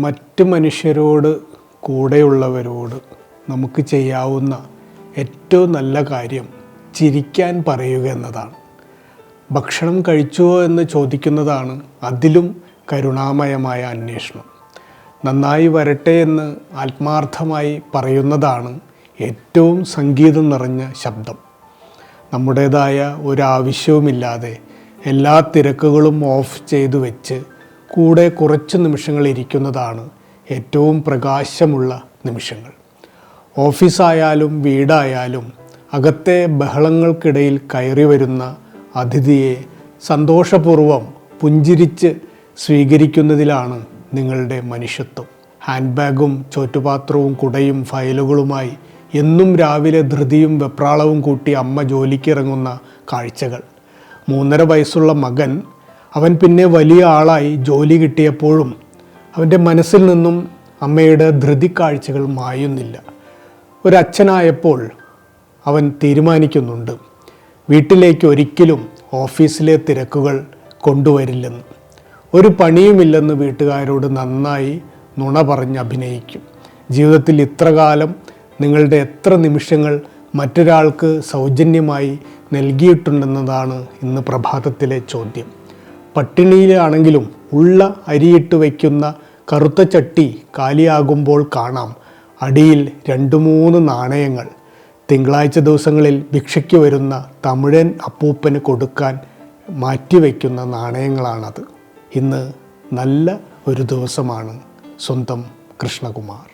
മറ്റ് മനുഷ്യരോട് കൂടെയുള്ളവരോട് നമുക്ക് ചെയ്യാവുന്ന ഏറ്റവും നല്ല കാര്യം ചിരിക്കാൻ പറയുക എന്നതാണ്. ഭക്ഷണം കഴിച്ചുവോ എന്ന് ചോദിക്കുന്നതാണ് അതിലും കരുണാമയമായ അന്വേഷണം. നന്നായി വരട്ടെ എന്ന് ആത്മാർത്ഥമായി പറയുന്നതാണ് ഏറ്റവും സംഗീതം നിറഞ്ഞ ശബ്ദം. നമ്മുടേതായ ഒരാവശ്യവുമില്ലാതെ എല്ലാ തിരക്കുകളും ഓഫ് ചെയ്തു വെച്ച് കൂടെ കുറച്ച് നിമിഷങ്ങൾ ഇരിക്കുന്നതാണ് ഏറ്റവും പ്രകാശമുള്ള നിമിഷങ്ങൾ. ഓഫീസായാലും വീടായാലും അകത്തെ ബഹളങ്ങൾക്കിടയിൽ കയറി വരുന്ന അതിഥിയെ സന്തോഷപൂർവ്വം പുഞ്ചിരിച്ച് സ്വീകരിക്കുന്നതിലാണ് നിങ്ങളുടെ മനുഷ്യത്വം. ഹാൻഡ് ബാഗും ചോറ്റുപാത്രവും കുടയും ഫയലുകളുമായി എന്നും രാവിലെ ധൃതിയും വെപ്രാളവും കൂട്ടി അമ്മ ജോലിക്കിറങ്ങുന്ന കാഴ്ചകൾ. 3.5 വയസ്സുള്ള മകൻ അവൻ പിന്നെ വലിയ ആളായി ജോലി കിട്ടിയപ്പോഴും അവൻ്റെ മനസ്സിൽ നിന്നും അമ്മയുടെ ധൃതി കാഴ്ചകൾ മായുന്നില്ല. ഒരച്ഛനായപ്പോൾ അവൻ തീരുമാനിക്കുന്നുണ്ട് വീട്ടിലേക്ക് ഒരിക്കലും ഓഫീസിലെ തിരക്കുകൾ കൊണ്ടുവരില്ലെന്ന്. ഒരു പണിയുമില്ലെന്ന് വീട്ടുകാരോട് നന്നായി നുണ പറഞ്ഞ് അഭിനയിക്കും. ജീവിതത്തിൽ ഇത്രകാലം നിങ്ങളുടെ എത്ര നിമിഷങ്ങൾ മറ്റൊരാൾക്ക് സൗജന്യമായി നൽകിയിട്ടുണ്ടെന്നതാണ് ഇന്ന് പ്രഭാതത്തിലെ ചോദ്യം. പട്ടിണിയിലാണെങ്കിലും ഉള്ള അരിയിട്ട് വയ്ക്കുന്ന കറുത്ത ചട്ടി കാലിയാകുമ്പോൾ കാണാം അടിയിൽ 2-3 നാണയങ്ങൾ. തിങ്കളാഴ്ച ദിവസങ്ങളിൽ ഭിക്ഷയ്ക്ക് വരുന്ന തമിഴൻ അപ്പൂപ്പന് കൊടുക്കാൻ മാറ്റിവെക്കുന്ന നാണയങ്ങളാണത്. ഇന്ന് നല്ല ഒരു ദിവസമാണ്. സ്വന്തം കൃഷ്ണകുമാർ.